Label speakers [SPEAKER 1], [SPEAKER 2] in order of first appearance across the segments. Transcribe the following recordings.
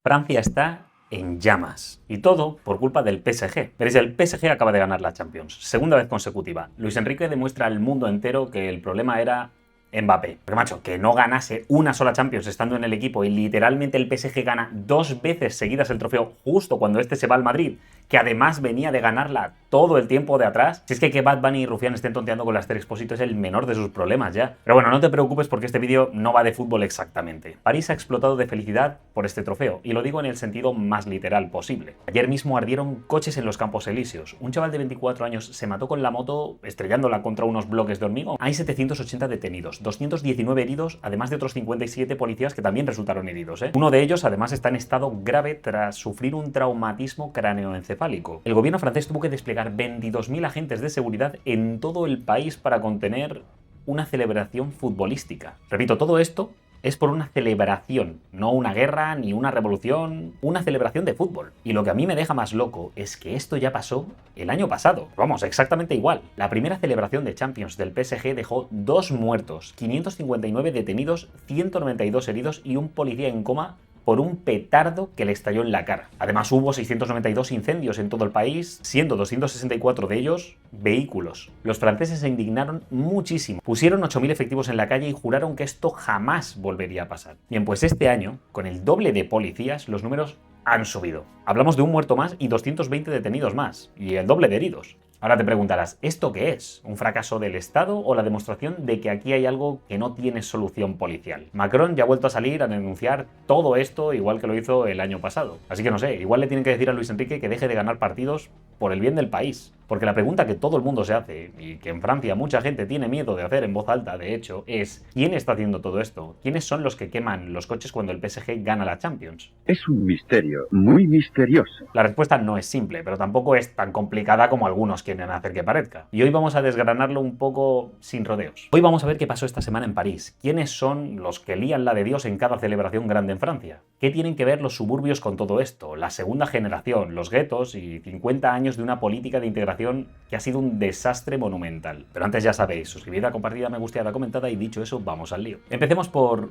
[SPEAKER 1] Francia está en llamas. Y todo por culpa del PSG. Veréis, el PSG acaba de ganar la Champions. Segunda vez consecutiva. Luis Enrique demuestra al mundo entero que el problema era Mbappé. Pero macho, que no ganase una sola Champions estando en el equipo y literalmente el PSG gana 2 veces seguidas el trofeo justo cuando este se va al Madrid, que además venía de ganarla todo el tiempo de atrás. Si es que Bad Bunny y Rufián estén tonteando con la Esther Expósito es el menor de sus problemas ya. Pero bueno, no te preocupes porque este vídeo no va de fútbol exactamente. París ha explotado de felicidad por este trofeo, y lo digo en el sentido más literal posible. Ayer mismo ardieron coches en los Campos Elíseos. Un chaval de 24 años se mató con la moto estrellándola contra unos bloques de hormigón. Hay 780 detenidos, 219 heridos, además de otros 57 policías que también resultaron heridos. Uno de ellos además está en estado grave tras sufrir un traumatismo cráneoencefálico. El gobierno francés tuvo que desplegar 22.000 agentes de seguridad en todo el país para contener una celebración futbolística. Repito, todo esto es por una celebración, no una guerra ni una revolución, una celebración de fútbol. Y lo que a mí me deja más loco es que esto ya pasó el año pasado. Vamos, exactamente igual. La primera celebración de Champions del PSG dejó 2 muertos, 559 detenidos, 192 heridos y un policía en coma por un petardo que le estalló en la cara. Además hubo 692 incendios en todo el país, siendo 264 de ellos vehículos. Los franceses se indignaron muchísimo. Pusieron 8.000 efectivos en la calle y juraron que esto jamás volvería a pasar. Bien, pues este año, con el doble de policías, los números han subido. Hablamos de un muerto más y 220 detenidos más, y el doble de heridos. Ahora te preguntarás, ¿esto qué es? ¿Un fracaso del Estado o la demostración de que aquí hay algo que no tiene solución policial? Macron ya ha vuelto a salir a denunciar todo esto igual que lo hizo el año pasado. Así que no sé, igual le tienen que decir a Luis Enrique que deje de ganar partidos por el bien del país. Porque la pregunta que todo el mundo se hace, y que en Francia mucha gente tiene miedo de hacer en voz alta, de hecho, es ¿quién está haciendo todo esto? ¿Quiénes son los que queman los coches cuando el PSG gana la Champions?
[SPEAKER 2] Es un misterio, muy misterioso.
[SPEAKER 1] La respuesta no es simple, pero tampoco es tan complicada como algunos quieren hacer que parezca. Y hoy vamos a desgranarlo un poco sin rodeos. Hoy vamos a ver qué pasó esta semana en París. ¿Quiénes son los que lían la de Dios en cada celebración grande en Francia? ¿Qué tienen que ver los suburbios con todo esto? La segunda generación, los guetos y 50 años de una política de integración que ha sido un desastre monumental. Pero antes ya sabéis, suscribida, compartida, me gusteada, comentada y dicho eso, vamos al lío. Empecemos por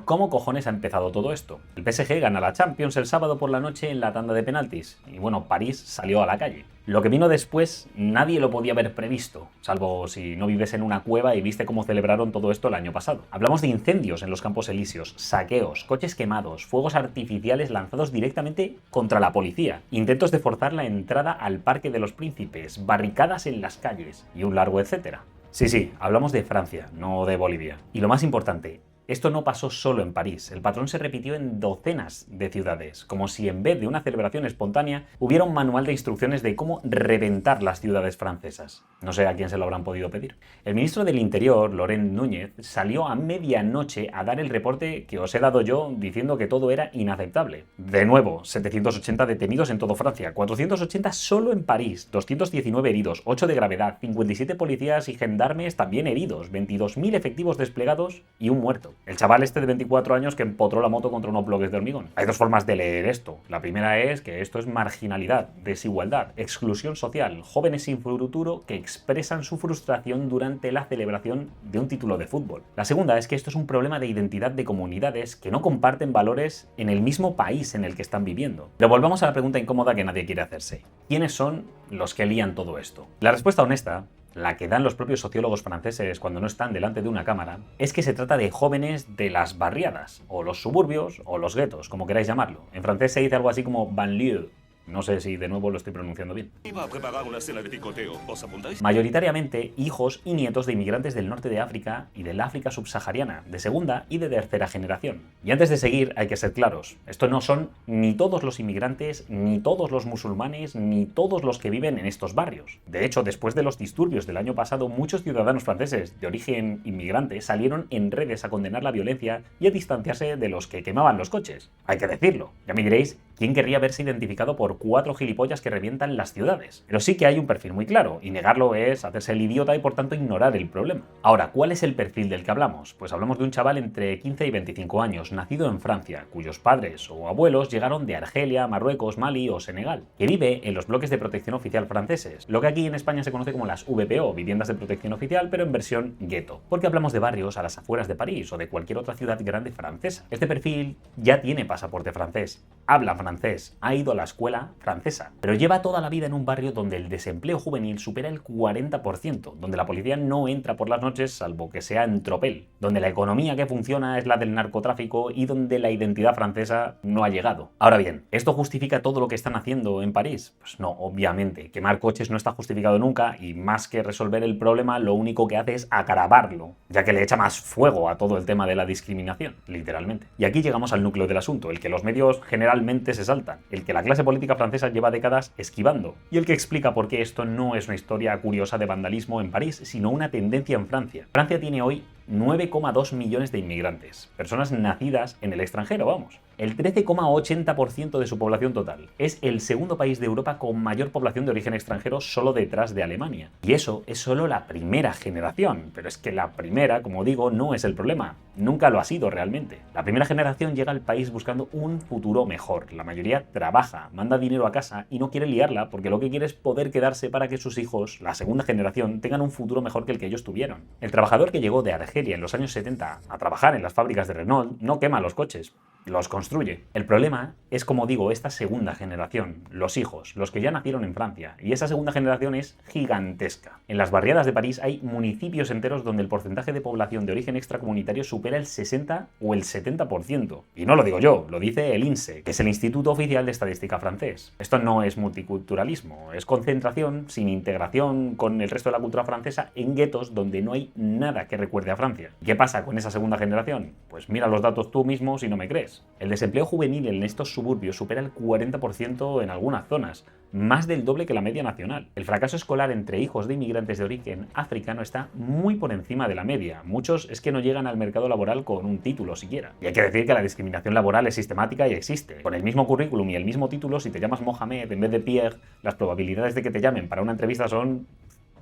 [SPEAKER 1] cómo cojones ha empezado todo esto. El PSG gana la Champions el sábado por la noche en la tanda de penaltis. Y bueno, París salió a la calle. Lo que vino después nadie lo podía haber previsto, salvo si no vives en una cueva y viste cómo celebraron todo esto el año pasado. Hablamos de incendios en los Campos Elíseos, saqueos, coches quemados, fuegos artificiales lanzados directamente contra la policía, intentos de forzar la entrada al Parque de los Príncipes, barricadas en las calles y un largo etcétera. Sí, hablamos de Francia, no de Bolivia. Y lo más importante, esto no pasó solo en París, el patrón se repitió en docenas de ciudades, como si en vez de una celebración espontánea hubiera un manual de instrucciones de cómo reventar las ciudades francesas. No sé a quién se lo habrán podido pedir. El ministro del Interior, Laurent Núñez, salió a medianoche a dar el reporte que os he dado yo diciendo que todo era inaceptable. De nuevo, 780 detenidos en toda Francia, 480 solo en París, 219 heridos, 8 de gravedad, 57 policías y gendarmes también heridos, 22.000 efectivos desplegados y un muerto. El chaval este de 24 años que empotró la moto contra unos bloques de hormigón. Hay 2 formas de leer esto. La primera es que esto es marginalidad, desigualdad, exclusión social, jóvenes sin futuro que expresan su frustración durante la celebración de un título de fútbol. La segunda es que esto es un problema de identidad de comunidades que no comparten valores en el mismo país en el que están viviendo. Pero volvamos a la pregunta incómoda que nadie quiere hacerse. ¿Quiénes son los que lían todo esto? La respuesta honesta, la que dan los propios sociólogos franceses cuando no están delante de una cámara, es que se trata de jóvenes de las barriadas, o los suburbios, o los guetos, como queráis llamarlo. En francés se dice algo así como banlieue. No sé si de nuevo lo estoy pronunciando bien.
[SPEAKER 3] Iba a preparar una cena de picoteo. ¿Os apuntáis?
[SPEAKER 1] Mayoritariamente hijos y nietos de inmigrantes del norte de África y del África subsahariana, de segunda y de tercera generación. Y antes de seguir hay que ser claros, esto no son ni todos los inmigrantes, ni todos los musulmanes, ni todos los que viven en estos barrios. De hecho, después de los disturbios del año pasado, muchos ciudadanos franceses de origen inmigrante salieron en redes a condenar la violencia y a distanciarse de los que quemaban los coches. Hay que decirlo. Ya me diréis, ¿Quién querría verse identificado por 4 gilipollas que revientan las ciudades? Pero sí que hay un perfil muy claro, y negarlo es hacerse el idiota y por tanto ignorar el problema. Ahora, ¿cuál es el perfil del que hablamos? Pues hablamos de un chaval entre 15 y 25 años, nacido en Francia, cuyos padres o abuelos llegaron de Argelia, Marruecos, Mali o Senegal, que vive en los bloques de protección oficial franceses, lo que aquí en España se conoce como las VPO, viviendas de protección oficial, pero en versión gueto, porque hablamos de barrios a las afueras de París o de cualquier otra ciudad grande francesa. Este perfil ya tiene pasaporte francés, habla francés, ha ido a la escuela francesa, pero lleva toda la vida en un barrio donde el desempleo juvenil supera el 40%, donde la policía no entra por las noches salvo que sea en tropel, donde la economía que funciona es la del narcotráfico y donde la identidad francesa no ha llegado. Ahora bien, ¿esto justifica todo lo que están haciendo en París? Pues no, obviamente. Quemar coches no está justificado nunca y más que resolver el problema, lo único que hace es agravarlo, ya que le echa más fuego a todo el tema de la discriminación, literalmente. Y aquí llegamos al núcleo del asunto, el que los medios generalmente se saltan, el que la clase política francesa lleva décadas esquivando, y el que explica por qué esto no es una historia curiosa de vandalismo en París, sino una tendencia en Francia. Francia tiene hoy 9,2 millones de inmigrantes, personas nacidas en el extranjero, vamos. El 13,80% de su población total. Es el segundo país de Europa con mayor población de origen extranjero, solo detrás de Alemania. Y eso es solo la primera generación, pero es que la primera, como digo, no es el problema. Nunca lo ha sido realmente. La primera generación llega al país buscando un futuro mejor. La mayoría trabaja, manda dinero a casa y no quiere liarla porque lo que quiere es poder quedarse para que sus hijos, la segunda generación, tengan un futuro mejor que el que ellos tuvieron. El trabajador que llegó de Argelia en los años 70 a trabajar en las fábricas de Renault no quema los coches, los construye. El problema es, como digo, esta segunda generación, los hijos, los que ya nacieron en Francia, y esa segunda generación es gigantesca. En las barriadas de París hay municipios enteros donde el porcentaje de población de origen extracomunitario supera el 60 o el 70%. Y no lo digo yo, lo dice el INSEE, que es el Instituto Oficial de Estadística francés. Esto no es multiculturalismo, es concentración sin integración con el resto de la cultura francesa en guetos donde no hay nada que recuerde a Francia. ¿Qué pasa con esa segunda generación? Pues mira los datos tú mismo si no me crees. El desempleo juvenil en estos suburbios supera el 40% en algunas zonas, más del doble que la media nacional. El fracaso escolar entre hijos de inmigrantes de origen africano está muy por encima de la media. Muchos es que no llegan al mercado laboral con un título siquiera. Y hay que decir que la discriminación laboral es sistemática y existe. Con el mismo currículum y el mismo título, si te llamas Mohamed en vez de Pierre, las probabilidades de que te llamen para una entrevista son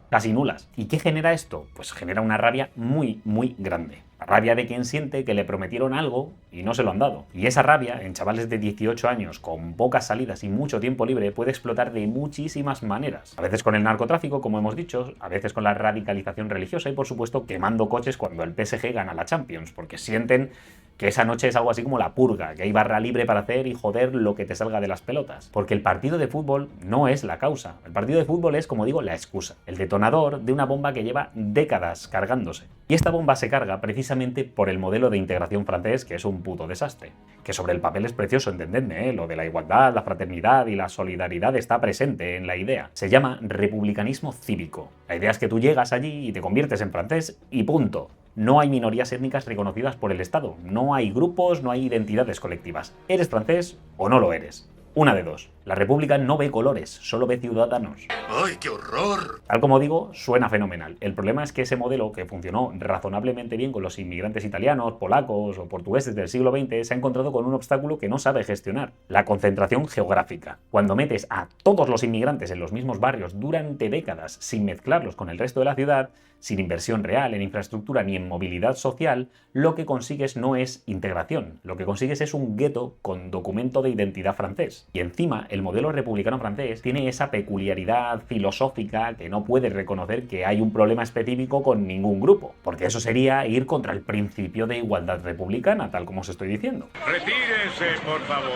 [SPEAKER 1] casi nulas. ¿Y qué genera esto? Pues genera una rabia muy, muy grande. La rabia de quien siente que le prometieron algo y no se lo han dado. Y esa rabia, en chavales de 18 años con pocas salidas y mucho tiempo libre, puede explotar de muchísimas maneras. A veces con el narcotráfico, como hemos dicho, a veces con la radicalización religiosa y, por supuesto, quemando coches cuando el PSG gana la Champions, porque sienten que esa noche es algo así como la purga, que hay barra libre para hacer y joder lo que te salga de las pelotas. Porque el partido de fútbol no es la causa. El partido de fútbol es, como digo, la excusa. El detonador de una bomba que lleva décadas cargándose. Y esta bomba se carga precisamente por el modelo de integración francés, que es un puto desastre. Que sobre el papel es precioso, entendedme, lo de la igualdad, la fraternidad y la solidaridad está presente en la idea. Se llama republicanismo cívico. La idea es que tú llegas allí y te conviertes en francés y punto. No hay minorías étnicas reconocidas por el Estado, no hay grupos, no hay identidades colectivas. ¿Eres francés o no lo eres? Una de dos. La República no ve colores, solo ve ciudadanos.
[SPEAKER 3] ¡Ay, qué horror!
[SPEAKER 1] Tal como digo, suena fenomenal. El problema es que ese modelo, que funcionó razonablemente bien con los inmigrantes italianos, polacos o portugueses del siglo XX, se ha encontrado con un obstáculo que no sabe gestionar: la concentración geográfica. Cuando metes a todos los inmigrantes en los mismos barrios durante décadas sin mezclarlos con el resto de la ciudad, sin inversión real en infraestructura ni en movilidad social, lo que consigues no es integración, lo que consigues es un gueto con documento de identidad francés. Y encima, el modelo republicano francés tiene esa peculiaridad filosófica que no puede reconocer que hay un problema específico con ningún grupo, porque eso sería ir contra el principio de igualdad republicana, tal como os estoy diciendo.
[SPEAKER 4] Retírense, por favor.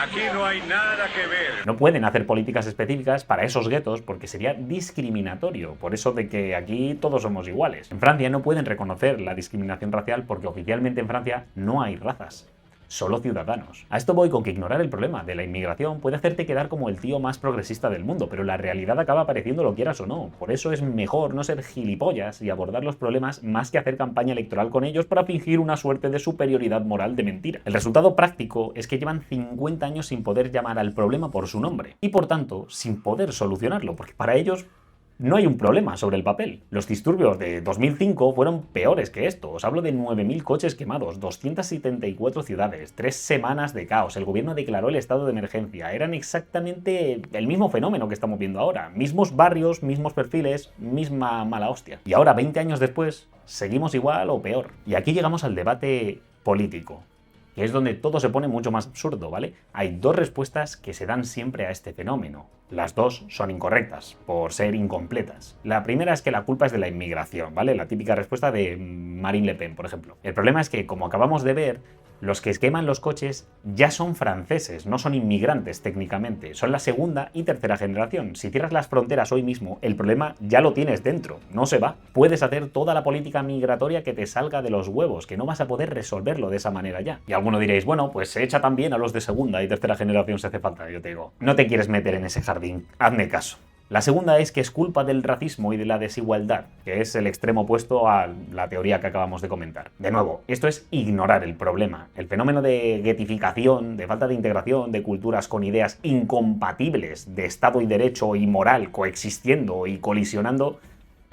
[SPEAKER 4] Aquí no hay nada que ver.
[SPEAKER 1] No pueden hacer políticas específicas para esos guetos porque sería discriminatorio, por eso de que aquí todos somos iguales. En Francia no pueden reconocer la discriminación racial porque oficialmente en Francia no hay razas, solo ciudadanos. A esto voy con que ignorar el problema de la inmigración puede hacerte quedar como el tío más progresista del mundo, pero la realidad acaba pareciendo lo quieras o no. Por eso es mejor no ser gilipollas y abordar los problemas más que hacer campaña electoral con ellos para fingir una suerte de superioridad moral de mentira. El resultado práctico es que llevan 50 años sin poder llamar al problema por su nombre y por tanto sin poder solucionarlo, porque para ellos no hay un problema sobre el papel. Los disturbios de 2005 fueron peores que esto. Os hablo de 9.000 coches quemados, 274 ciudades, 3 semanas de caos. El gobierno declaró el estado de emergencia. Eran exactamente el mismo fenómeno que estamos viendo ahora. Mismos barrios, mismos perfiles, misma mala hostia. Y ahora, 20 años después, seguimos igual o peor. Y aquí llegamos al debate político, que es donde todo se pone mucho más absurdo, ¿vale? Hay dos respuestas que se dan siempre a este fenómeno. Las dos son incorrectas, por ser incompletas. La primera es que la culpa es de la inmigración, ¿vale? La típica respuesta de Marine Le Pen, por ejemplo. El problema es que, como acabamos de ver, los que queman los coches ya son franceses, no son inmigrantes técnicamente, son la segunda y tercera generación. Si cierras las fronteras hoy mismo, el problema ya lo tienes dentro, no se va. Puedes hacer toda la política migratoria que te salga de los huevos, que no vas a poder resolverlo de esa manera ya. Y alguno diréis, bueno, pues se echa también a los de segunda y tercera generación si hace falta. Yo te digo, no te quieres meter en ese jardín, hazme caso. La segunda es que es culpa del racismo y de la desigualdad, que es el extremo opuesto a la teoría que acabamos de comentar. De nuevo, esto es ignorar el problema. El fenómeno de guetificación, de falta de integración, de culturas con ideas incompatibles de Estado y derecho y moral coexistiendo y colisionando,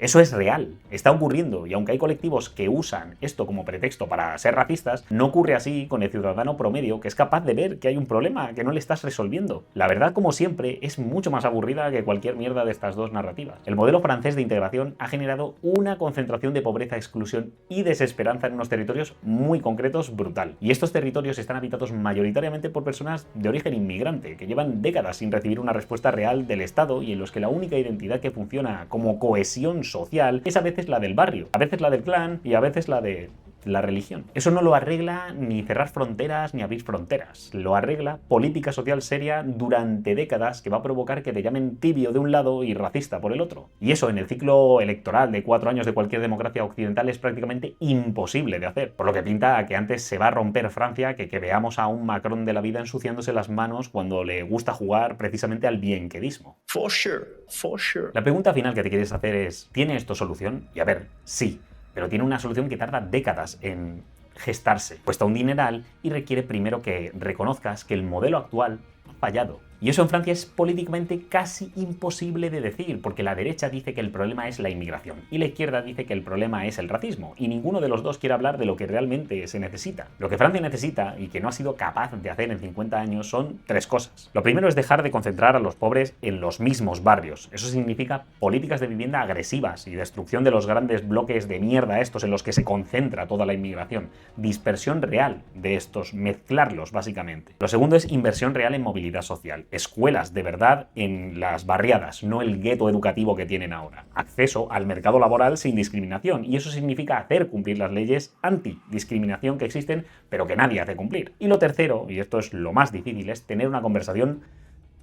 [SPEAKER 1] eso es real, está ocurriendo, y aunque hay colectivos que usan esto como pretexto para ser racistas, no ocurre así con el ciudadano promedio que es capaz de ver que hay un problema que no le estás resolviendo. La verdad, como siempre, es mucho más aburrida que cualquier mierda de estas dos narrativas. El modelo francés de integración ha generado una concentración de pobreza, exclusión y desesperanza en unos territorios muy concretos brutal. Y estos territorios están habitados mayoritariamente por personas de origen inmigrante, que llevan décadas sin recibir una respuesta real del Estado y en los que la única identidad que funciona como cohesión social es a veces la del barrio, a veces la del clan y a veces la de la religión. Eso no lo arregla ni cerrar fronteras ni abrir fronteras. Lo arregla política social seria durante décadas que va a provocar que te llamen tibio de un lado y racista por el otro. Y eso en el ciclo electoral de 4 años de cualquier democracia occidental es prácticamente imposible de hacer. Por lo que pinta a que antes se va a romper Francia que veamos a un Macron de la vida ensuciándose las manos cuando le gusta jugar precisamente al bienquedismo.
[SPEAKER 3] For sure, for sure.
[SPEAKER 1] La pregunta final que te quieres hacer es, ¿tiene esto solución? Y a ver, sí, pero tiene una solución que tarda décadas en gestarse. Cuesta un dineral y requiere primero que reconozcas que el modelo actual ha fallado. Y eso en Francia es políticamente casi imposible de decir, porque la derecha dice que el problema es la inmigración y la izquierda dice que el problema es el racismo, y ninguno de los dos quiere hablar de lo que realmente se necesita. Lo que Francia necesita, y que no ha sido capaz de hacer en 50 años, son 3 cosas. Lo primero es dejar de concentrar a los pobres en los mismos barrios. Eso significa políticas de vivienda agresivas y destrucción de los grandes bloques de mierda estos en los que se concentra toda la inmigración. Dispersión real de estos, mezclarlos básicamente. Lo segundo es inversión real en movilidad social. Escuelas de verdad en las barriadas, no el gueto educativo que tienen ahora. Acceso al mercado laboral sin discriminación, y eso significa hacer cumplir las leyes antidiscriminación que existen, pero que nadie hace cumplir. Y lo tercero, y esto es lo más difícil, es tener una conversación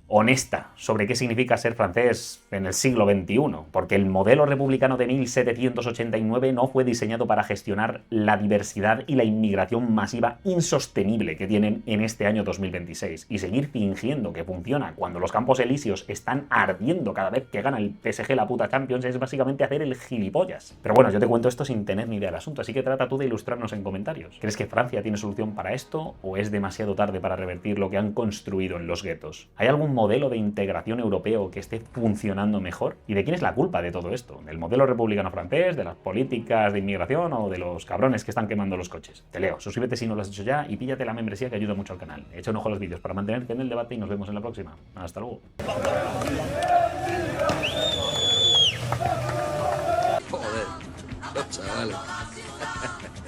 [SPEAKER 1] honesta sobre qué significa ser francés en el siglo XXI, porque el modelo republicano de 1789 no fue diseñado para gestionar la diversidad y la inmigración masiva insostenible que tienen en este año 2026, y seguir fingiendo que funciona cuando los Campos Elíseos están ardiendo cada vez que gana el PSG la puta Champions es básicamente hacer el gilipollas. Pero bueno, yo te cuento esto sin tener ni idea del asunto, así que trata tú de ilustrarnos en comentarios. ¿Crees que Francia tiene solución para esto o es demasiado tarde para revertir lo que han construido en los guetos? ¿Hay algún modelo de integración europeo que esté funcionando mejor? ¿Y de quién es la culpa de todo esto? ¿Del modelo republicano francés, de las políticas de inmigración o de los cabrones que están quemando los coches? Te leo, suscríbete si no lo has hecho ya y píllate la membresía que ayuda mucho al canal. Echa un ojo a los vídeos para mantenerte en el debate y nos vemos en la próxima. Hasta luego.